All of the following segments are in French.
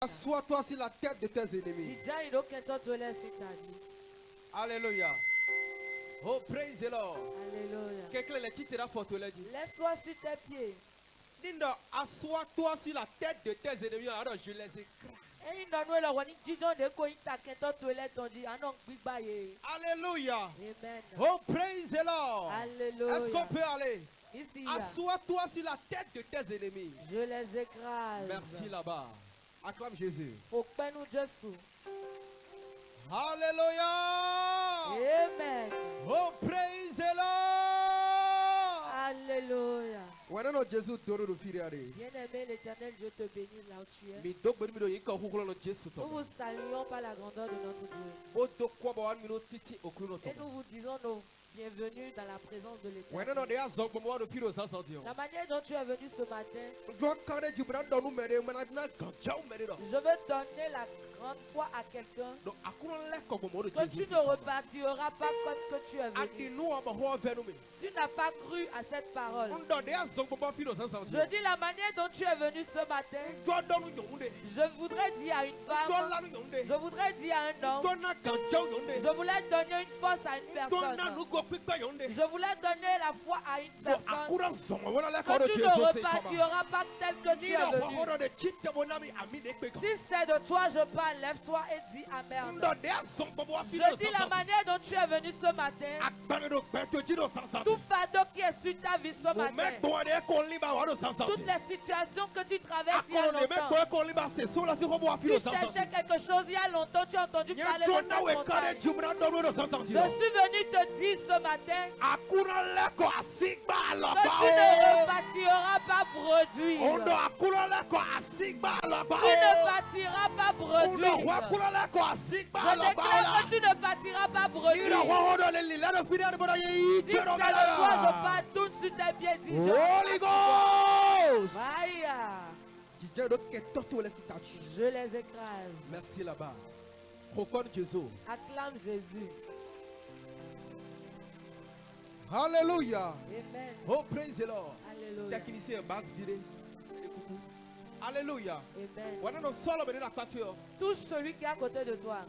Assois-toi sur la tête de tes ennemis. Alléluia. Oh, praise the Lord. Alléluia. Lève-toi sur tes pieds. Assois-toi sur la tête de tes ennemis, alors je les écrase. Alléluia. Amen. Oh, praise the Lord. Alléluia. Est-ce qu'on peut aller? Ici, Assois-toi sur la tête de tes ennemis. je les écrase. Merci là-bas. Acclame Jésus. Okpenu Jesu. Alléluia. Amen. Oh, praise the Lord. Alléluia. Wana Jésus doro do firiare. Bien-aimé l'Éternel, Dieu te bénit là où tu es. Mi dog beni mi do yinka hukulo no Jésus to. Nous vous saluons par la grandeur de notre Dieu. O do kwa ba wan mi no titi okulo to. Et nous vous disons nos bienvenue dans la présence de l'Éternel. La manière dont tu es venu ce matin, je veux donner la grande foi à quelqu'un que tu ne repartiras pas comme que tu es venu. Tu n'as pas cru à cette parole. Je dis la manière dont tu es venu ce matin. Je voudrais dire à une femme, je voudrais dire à un homme, je voulais donner une force à une personne. Je voulais donner la foi à une personne. Que tu ne repartiras pas tel que tu es venu. Si c'est de toi je parle, lève-toi et dis Amen. Je dis la manière dont tu es venu ce matin. Tout fardeau qui est sur ta vie ce matin. Toutes les situations que tu traverses il y a longtemps. Tu cherchais quelque chose il y a longtemps, tu as entendu parler de cette montagne. Je suis venu te dire ce matin que tu ne rebâtiras pas produire. Tu ne bâtiras pas produire. Je déclare que tu ne bâtiras pas produire. Si c'est de toi, je parle tout sur tes pieds, dis Holy Ghost. Je les écrase. Merci là-bas. Acclame Jésus. Alléluia. Amen. Oh, praise the Lord. Alléluia. Technicien, base virée. Alléluia. Amen. Touche celui qui est à côté de toi.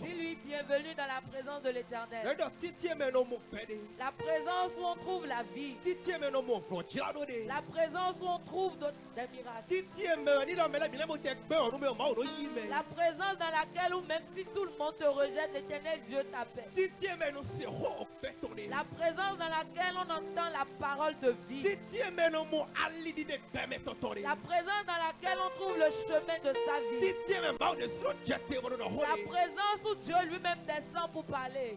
Dis-lui bienvenue dans la présence de l'Éternel. La présence où on trouve la vie. La présence où on trouve des miracles. La présence dans laquelle où même si tout le monde te rejette, l'Éternel Dieu t'appelle. La présence dans laquelle on entend la parole de vie. La présence dans laquelle on trouve le chemin de sa vie. La présence où Dieu lui-même descend pour parler.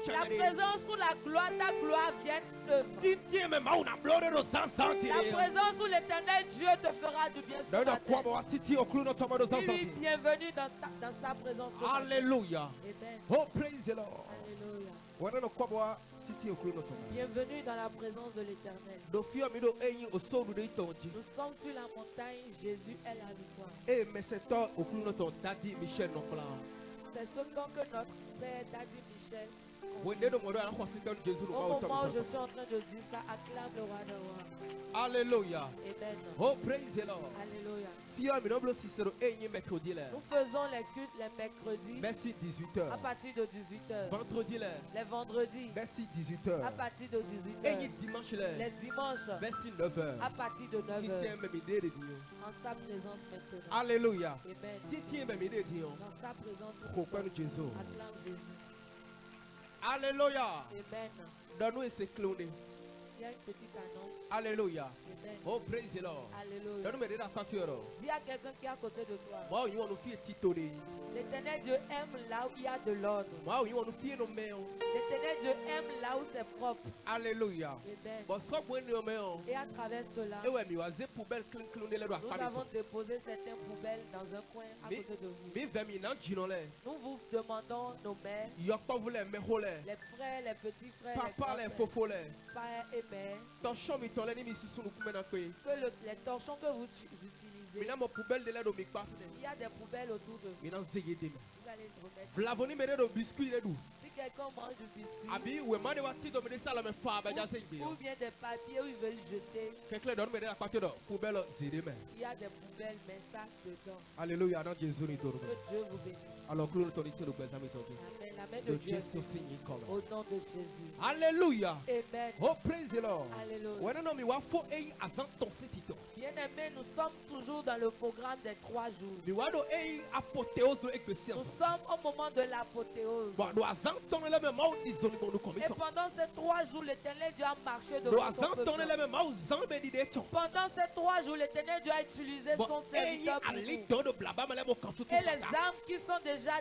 La présence où la gloire, ta gloire vient œuvre. La présence où l'Éternel Dieu te fera du bien ce matin. Dis-lui bienvenue dans sa présence. Alléluia. Amen. Oh, praise the Lord. Alléluia. Bienvenue dans la présence de l'Éternel. Nous sommes sur la montagne, Jésus est la victoire. C'est ce temps que notre Père Daddy Michel. Au moment où je suis en train de dire ça, acclame le roi de roi. Alléluia. Amen. Oh, praise the Lord. Alléluia. Nous faisons les cultes les mercredis. Merci 18h. À partir de 18h. Vendredi les vendredis. Merci 18h. À partir de 18h. Les dimanches. Merci 9h. À partir de 9h. En sa présence maintenant. Alléluia. Amen. Dans sa présence. Acclame Jésus. Alléluia. Amen. Donne-nous ces clowns. Il y a une petite annonce. Alléluia. Amen. Oh, praise the Lord. Alléluia. Dis à quelqu'un qui est à côté de toi. L'Éternel Dieu aime là où il y a de l'ordre. L'Éternel Dieu aime là où c'est propre. Alléluia. Amen. Et à travers cela, nous avons déposé certaines poubelles dans un coin à côté de vous. Nous vous demandons nos mères, les frères, les petits frères, papa, les fofos, les pères et mères, que les torchons que vous utilisez utiliser. Il y a des poubelles autour de vous. Vous allez les remettre. Si quelqu'un mange du biscuit, ou bien des papiers où ils veulent jeter, il y a des poubelles, mais ça dedans. Alléluia. Que Dieu vous bénisse. Alors, Amen. La main de Dieu au nom de Jésus. Alléluia. Amen. Oh, praise the Lord. Alléluia. Bien-aimés, nous sommes toujours dans le programme des 3 jours. Nous sommes au moment de l'apothéose. Et pendant ces 3 jours, l'Éternel Dieu a marché devant son peuple. Pendant ces 3 jours, l'Éternel Dieu a utilisé son serviteur pour nous. Et les âmes qui sont déjà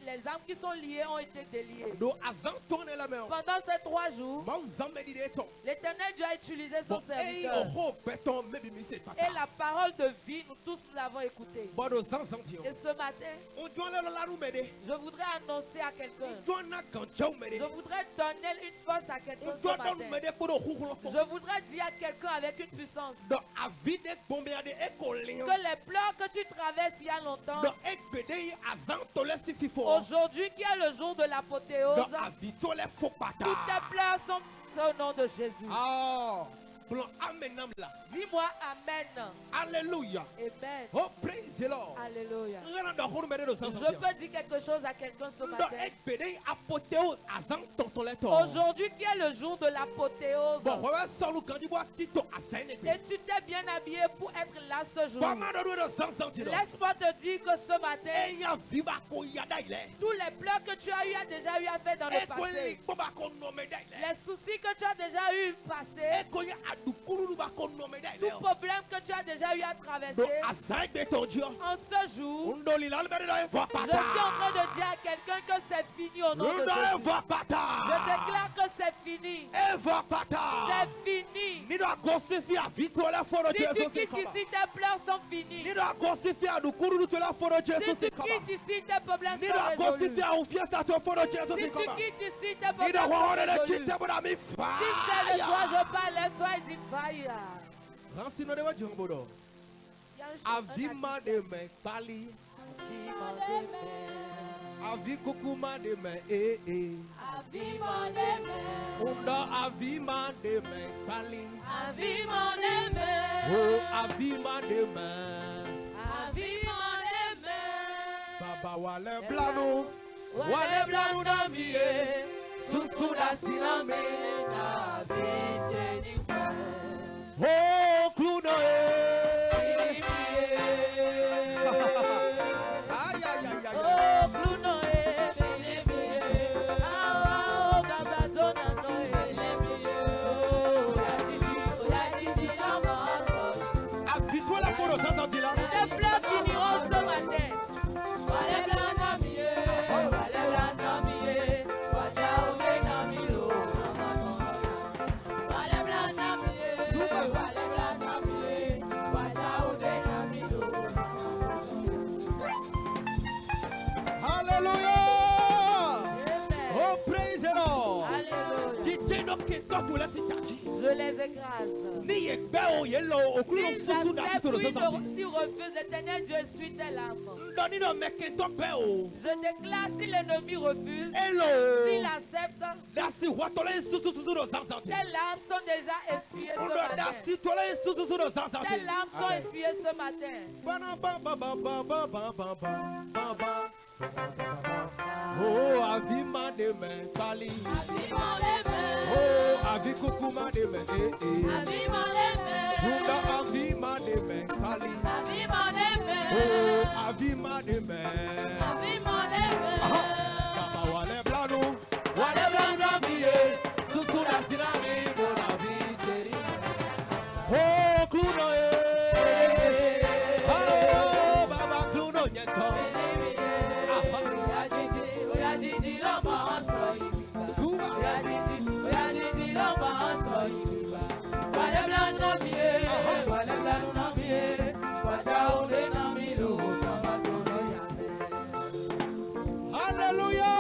les âmes qui sont liées ont été déliées. Pendant ces 3 jours, l'Éternel Dieu a utilisé son serviteur. Et la parole de vie, nous tous l'avons écoutée. Et ce matin, je voudrais annoncer à quelqu'un. Je voudrais donner une force à quelqu'un ce matin. Je voudrais dire à quelqu'un avec une puissance que les pleurs que tu traverses il y a longtemps, aujourd'hui qui est le jour de l'apothéose, toutes tes pleurs sont au nom de Jésus. Dis-moi Amen. Alléluia. Amen. Oh, praise the Lord. Alléluia. Je peux dire quelque chose à quelqu'un ce matin. Aujourd'hui qui est le jour de l'apothéose, et tu t'es bien habillé pour être là ce jour. Laisse-moi te dire que ce matin, tous les pleurs que tu as déjà eu à faire dans le passé, les soucis que tu as déjà eu passé, tout problème que tu as déjà eu à traverser, en ce jour, je suis en train de dire à quelqu'un que c'est fini au nom de Jésus. Je déclare que c'est fini. C'est fini. Si tu quittes ici, tes pleurs sont finis. Si tu quittes ici, tes problèmes sont résolus. Si tu quittes ici, tes problèmes sont résolus. Si c'est le joie, je parle, sois in fire. Avima de me pali, avikukuma de me Avima de me, unda avima de me pali, avima de me, oh avima de me, avima de me. Baba wale blanu na miye, susula siname na bijeni kwe, oh kluno Les pleurs finiront ce matin. Je les écrase. Si refuse l'éternel Dieu suit tes larmes. Je déclare si l'ennemi refuse, s'il accepte, tes larmes sont déjà essuyées ce matin. Tes larmes sont essuyées ce matin. Oh, avima de me pali. Oh, avikukuma de me Buddha avima de me pali. Oh, avima de me Baba wale blanu na miye susuna sinami bona viteri. Oh, kluno oh, Baba kluno nyeto. Hallelujah.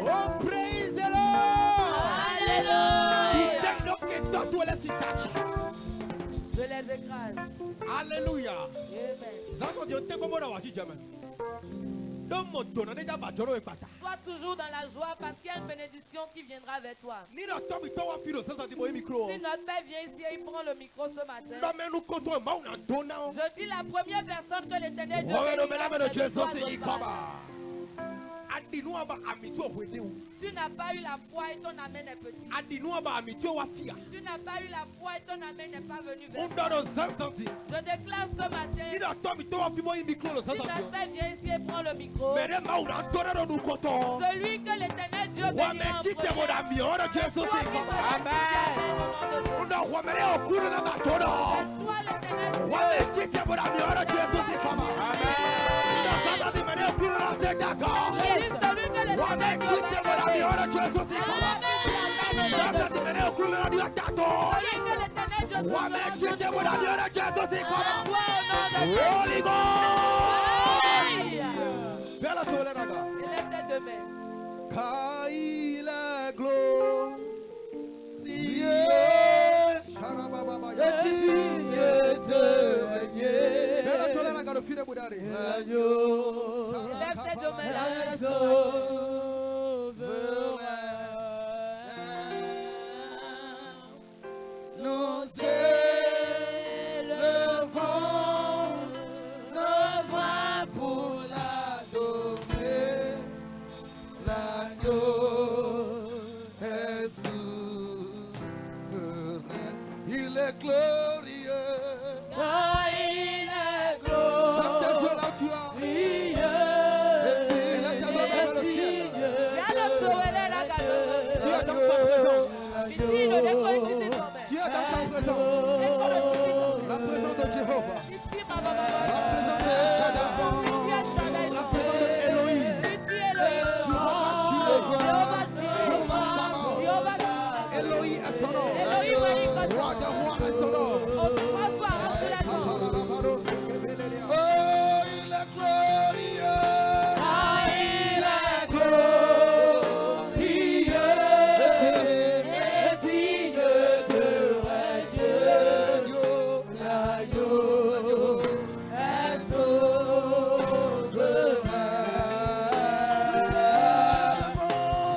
Oh, praise the Lord. Je les écrase. Alléluia. Amen. Sois toujours dans la joie parce qu'il y a une bénédiction qui viendra vers toi. Si notre Père vient ici et il prend le micro ce matin, je dis la première personne que l'Éternel tu n'as pas eu la foi et ton amen est petit. Tu n'as pas eu la foi et ton amen n'est pas venu vers toi. Je déclare ce matin, si notre Père vient ici et prend le micro, celui que l'Éternel Dieu bénira en premier, Holy Ghost. Kai la gloire, est digne de régner. Nous élevons nos voix pour l'adorer. L'agneau est souverain. Il est glorieux. Il est glorieux. La présence de Jéhovah. La présence de Shaddai. La présence de Elohim. Elohim est son nom. Roi de roi est son nom. Oh, il est glorieux. Il est glorieux. Et digne de régner. L'agneau est souverain.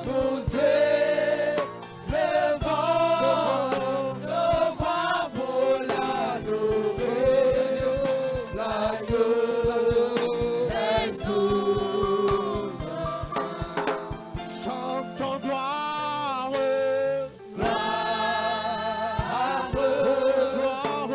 Nous élevons nos voix pour l'adorer. L'agneau est souverain. Chantons gloire, gloire, gloire,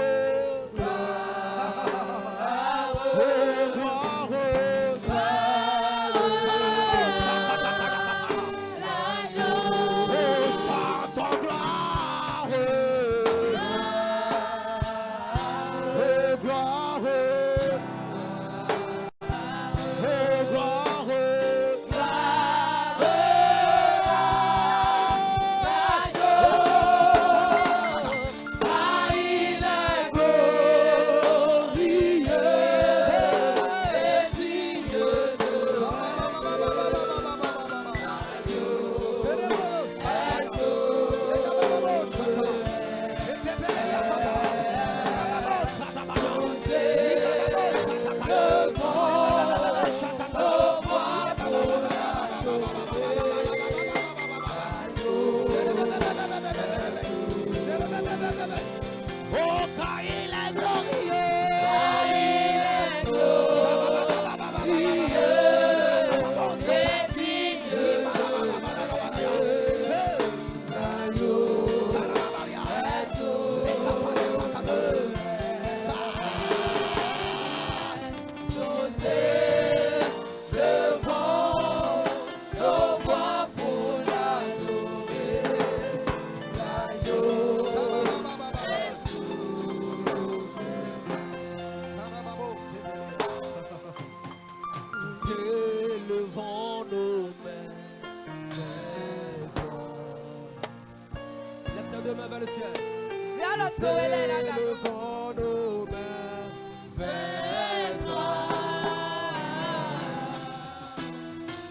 Élevons nos mains vers toi.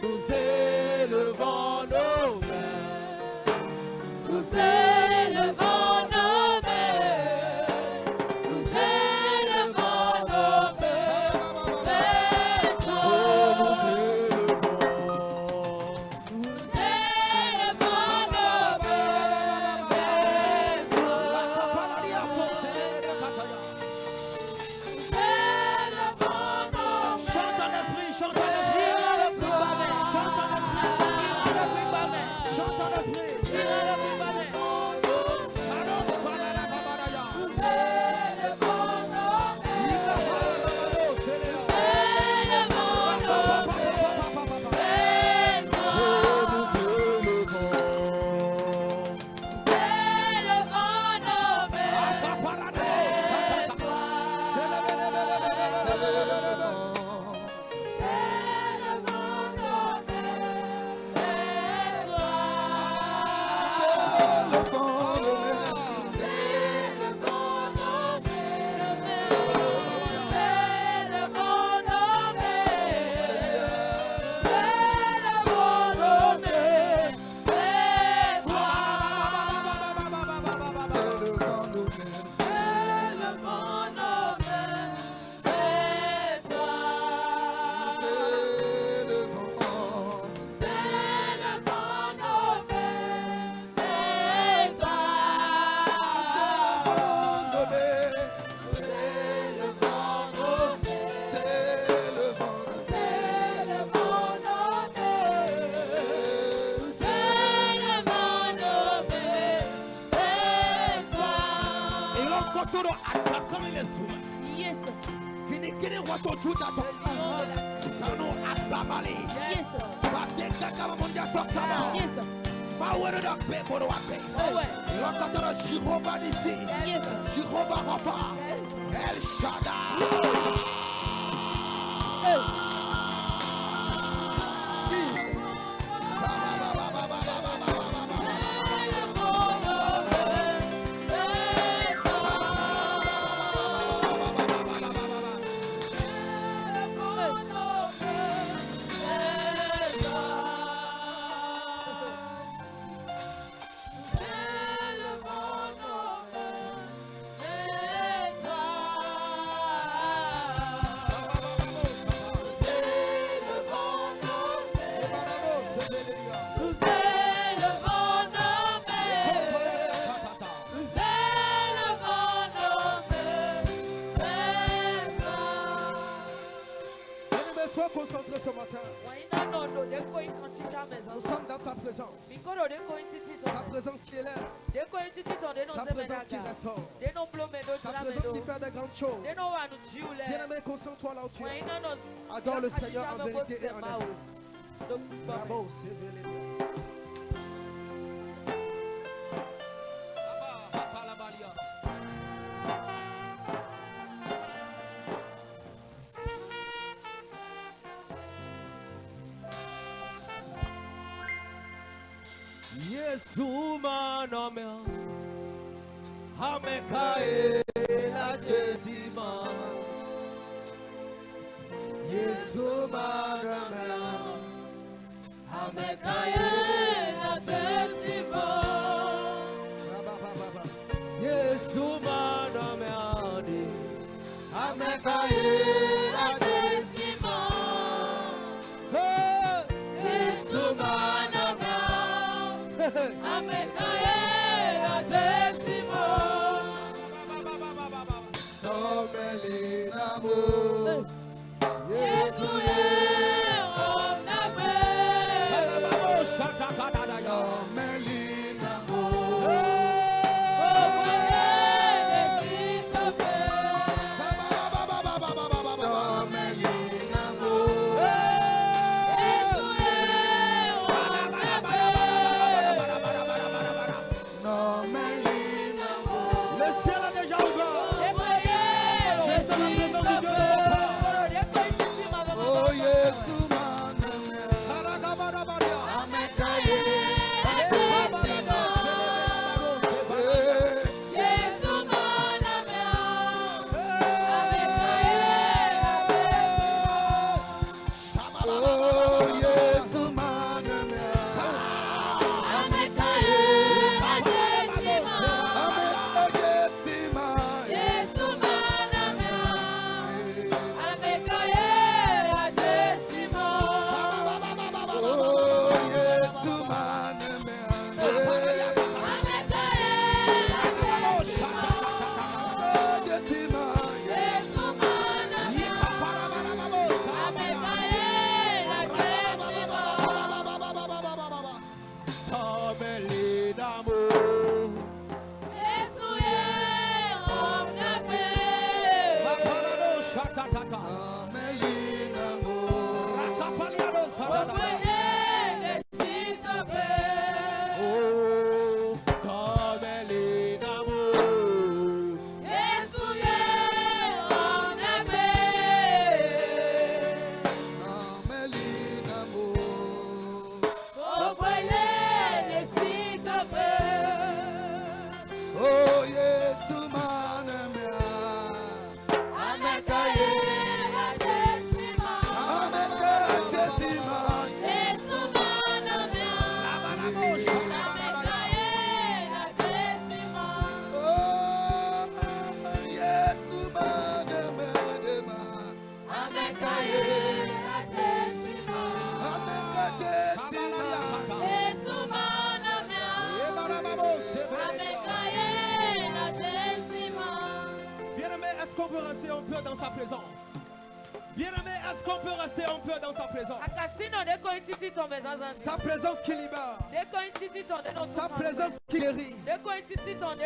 Nous élevons nos mains. Nous élevons nos mains. Nous élevons Yes. Sois concentré ce matin. Nous sommes dans sa présence. Sa présence qui est là. Sa présence qui restaure. Sa présence qui fait de grandes choses. Bien-aimé, concentre-toi là où tu es. Adore le Seigneur en vérité et en esprit. Bravo, c'est vrai. Yesu manome amekae na jesima Yesu manome amekae na jesima Yesu manome amekae na jesima Yesu manome peut rester un peu dans sa présence? Bien-aimé, est-ce qu'on peut rester un peu dans sa présence? Sa présence qui libère. Sa présence qui guérit.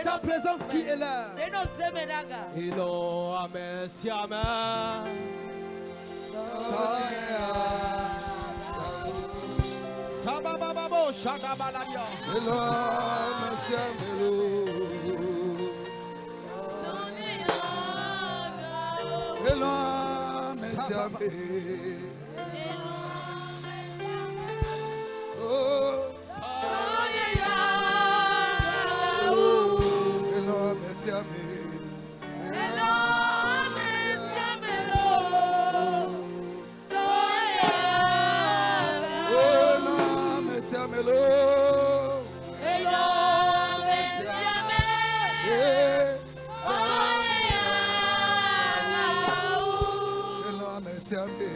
Sa présence qui élève. Ilo amen siama. Sabababo shagabaladia. Ilo amen siamelo. Elo mesiame, oh, elo mesiame, elo mesiame,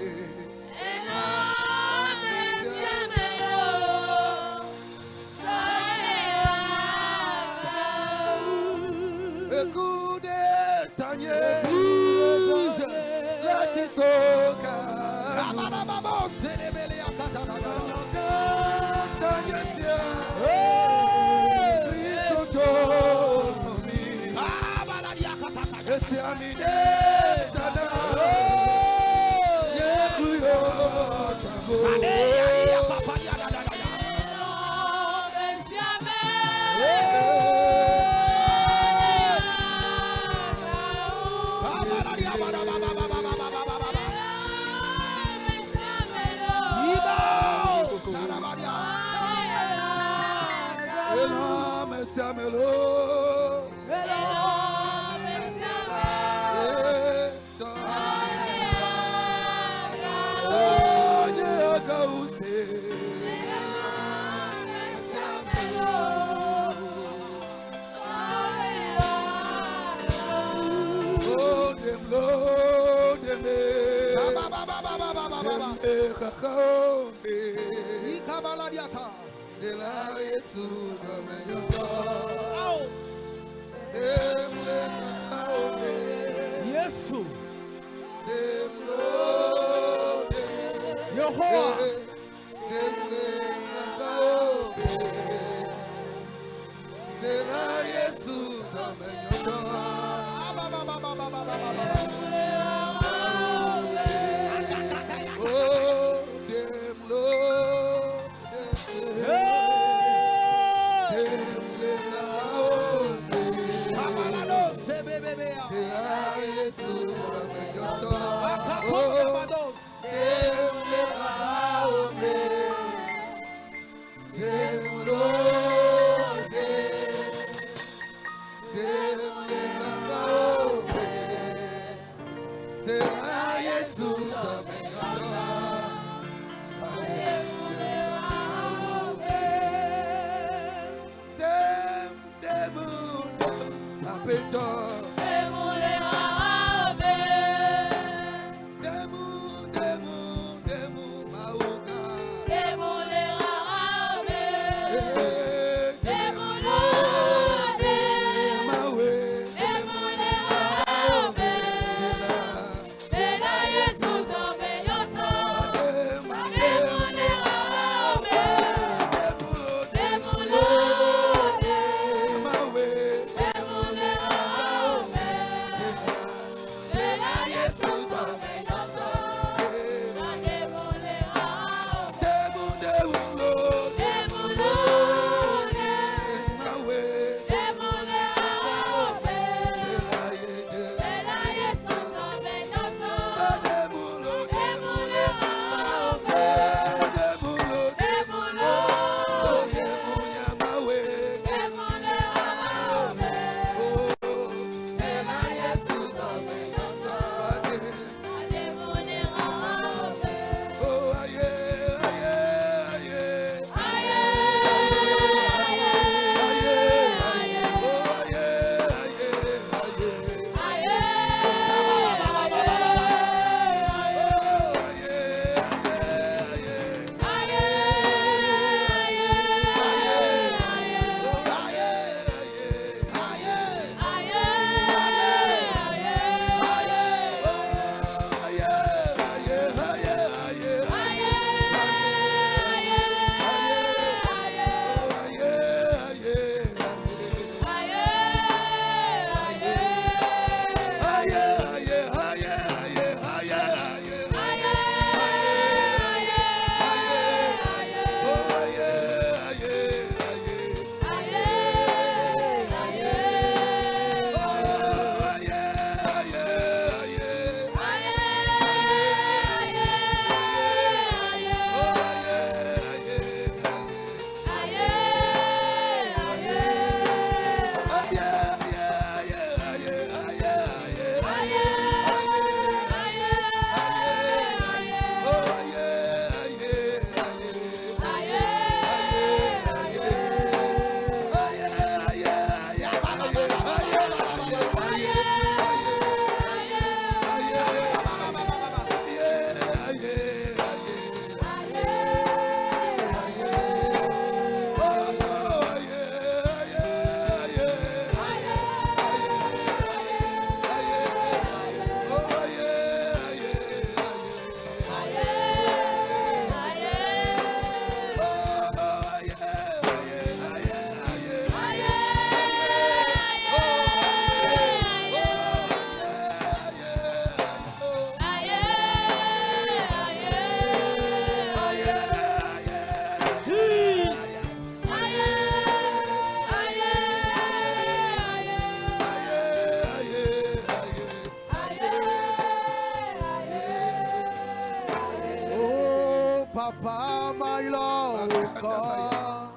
Papa my Lord God.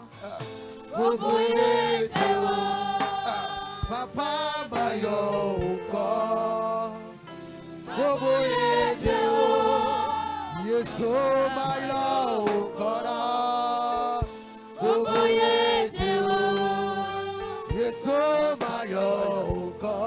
Papa my Lord God. Yes, oh my Lord God. Yes, oh my Lord God.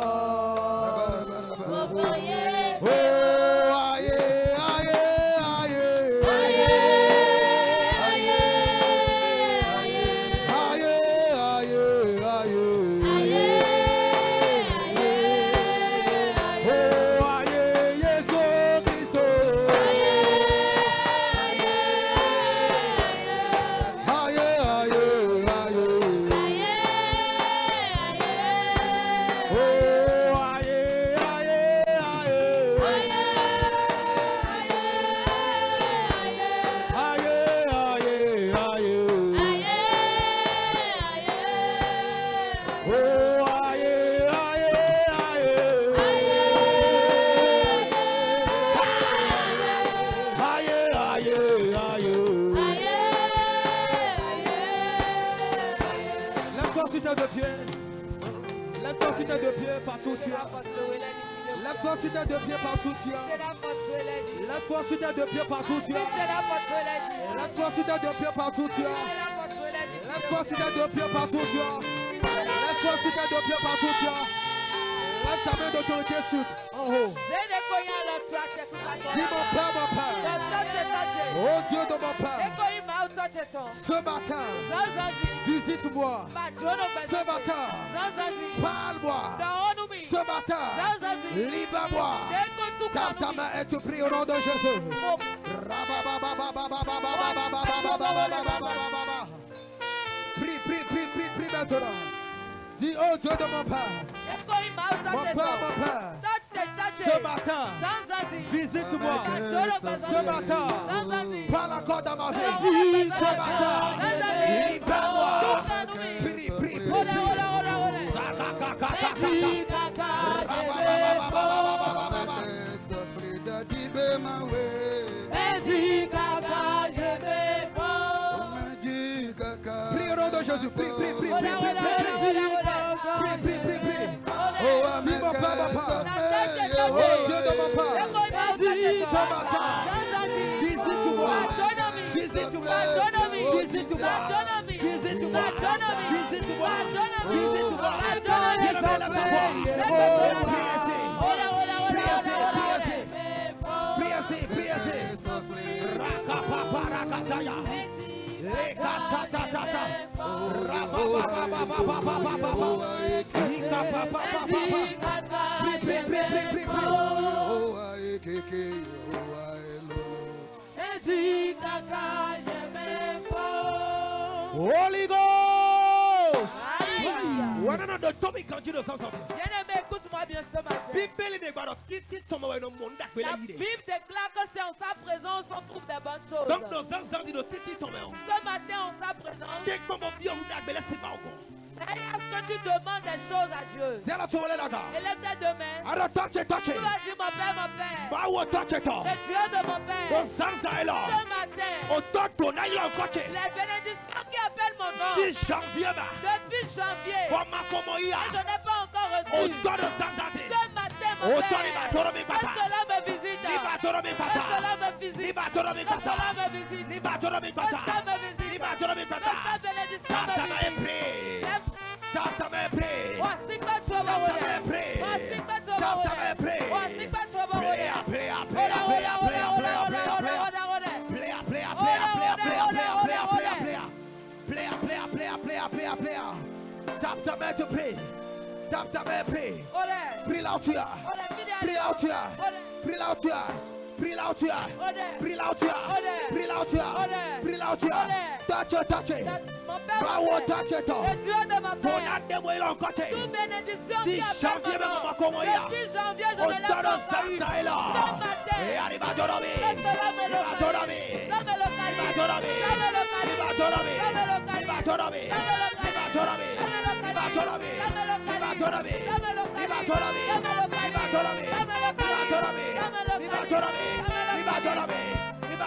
Lève-toi sur tes deux pieds partout tu es. Lève-toi sur tes deux pieds partout tu es. Lève-toi sur tes deux pieds partout tu es. Lève-toi sur tes deux pieds partout tu es. Lève-toi sur tes deux pieds partout tu es. Lève ta main d'autorité en haut. Dis mon Père, oh Dieu de mon Père, ce matin, visite-moi. Ce matin, parle-moi. Ce matin, libère-moi. Ta main et tu pries au nom de Jésus. Prie maintenant. Dis, oh Dieu de mon Père, mon Père, ce matin, visite-moi. Ce matin, parle encore dans ma vie. Ce matin, libère-moi. Prie. Prie au nom de Jésus. Prie. Oh, dis mon Père, oh Dieu de mon Père, ce matin, visite-moi. Holy Ghost! Écoute-moi bien ce matin. La Bible déclare que c'est en sa présence on trouve des bonnes choses. Ce matin en sa présence, est-ce que tu demandes des choses à Dieu? Élève tes deux mains. Tu vas dire mon Père. Le Dieu de mon Père. Ce matin, les bénédictions qui appellent mon nom. Depuis janvier. Et je n'ai pas encore reçu. Ce matin, mon Père. Que cela me visite. Que cela me visite. Que cela me visite. Que cela me visite. Que cela me visite. Tape ta main, te prie. Tape ta main, prie. Prie là où tu es. Prie là où tu es. Prie là où tu es. Prie là où tu es. Prie là où tu es. Prie là où tu es. Prie là où tu es. Touch it. Bawo touch it. Ton âme est là encore. Si janvier même ma komoya. On donne ça et là. Et arrive à dormir. Il va dormir. Il va dormir. Il va dormir. Il va dormir. Il va dormir. Il va dormir. Il va dormir. Il va dormir. Il va dormir. Il va dormir. Il va dormir. Il va dormir. Il va dormir. Il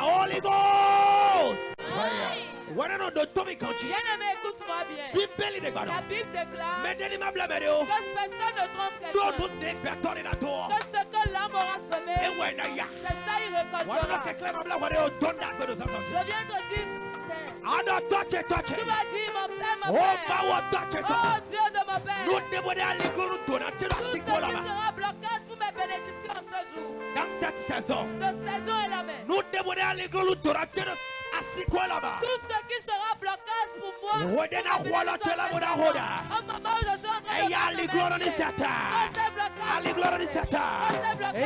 Holy Ghost! When I know the Tommy country, bien-aimé, écoute-moi bien. La Bible déclare que personne ne trompe quelqu'un. Que ce que l'homme aura semé, c'est ça il récoltera. Je viens de dire, tu vas dire, mon père, mon père. Oh Dieu de mon père. Tout ce qui sera blocage pour mes bénédictions en ce jour. Dans cette saison, est la même. nous demandons à l'église de la terre à ce qui là-bas. Tout ce qui sera blocage pour moi. Au moment où je suis en train de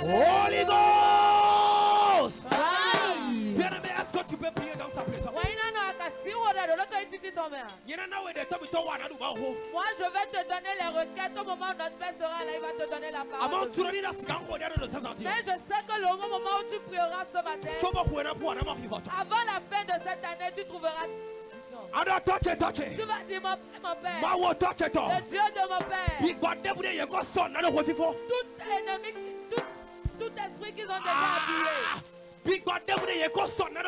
Holy Ghost! Bien-aimé, est-ce que tu peux prier dans sa présence? Moi, je vais te donner les requêtes au moment où notre Père sera là, il va te donner la parole. Mais je sais que le moment où tu prieras ce matin, avant la fin de cette année, tu trouveras. Tu vas dire mon Père, le Dieu de mon Père, tout ennemi, tout esprit qu'ils ont déjà habillé,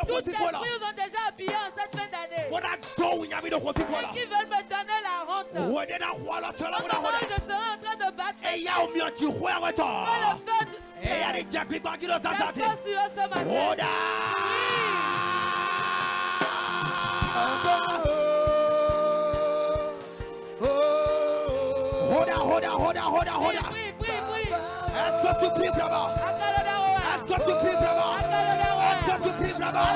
Tous les fruits ont déjà habillé en cette fin d'année. Et qui veulent me donner la honte. Au moment où je serai en train de battre. Et Est-ce que tu pries vraiment? Est-ce que tu pries vraiment? Est-ce que tu pries vraiment?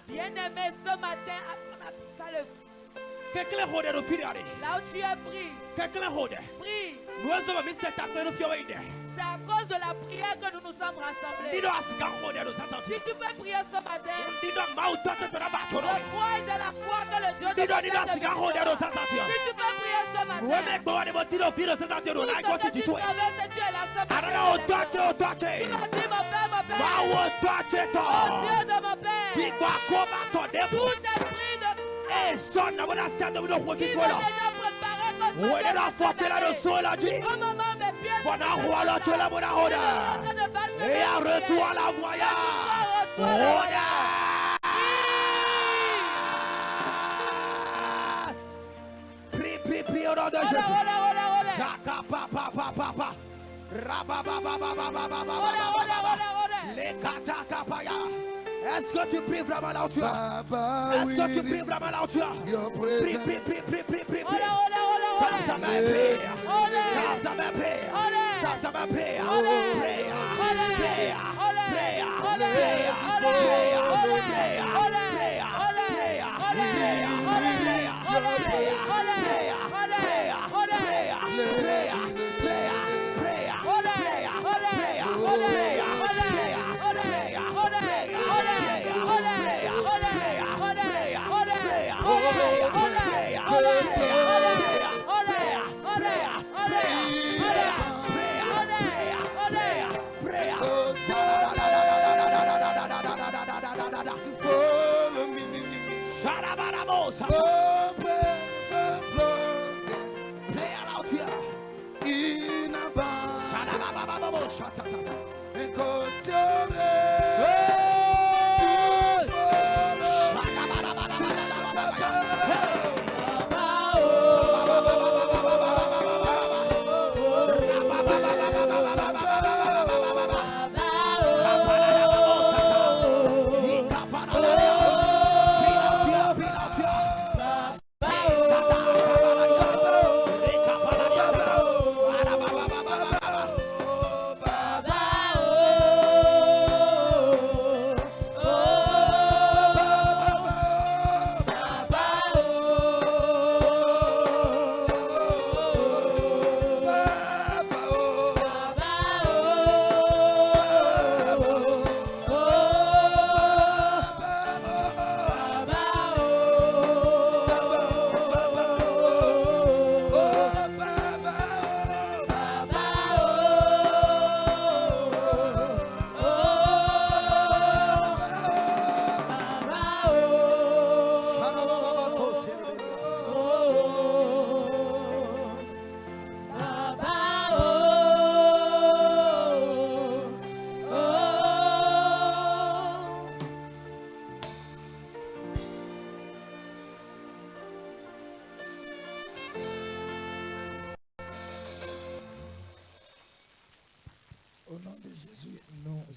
Bien-aimé, ce matin, là où tu as pris, prie. C'est à cause de la prière que nous nous sommes rassemblés. Si tu peux prier ce matin, je crois et j'ai la foi que le Dieu de si tu peux prier ce matin, tout ce que tu traverses, tu es là ce matin. Tu vas dire mon Père, mon Père. Oh Dieu de mon Père. Tout esprit de qui va déjà préparer contre moi. Et retour à la voyage. Prie au nom de Jésus. Zaka papa papa. Est-ce que tu pries vraiment là où tu es? Est-ce que tu pries vraiment là où tu es? Prie. Tape ta main, prie. Tape ta main, prie. Tape ta main, prie. follow me. Play out here. In a bar. Shut up. And cause you're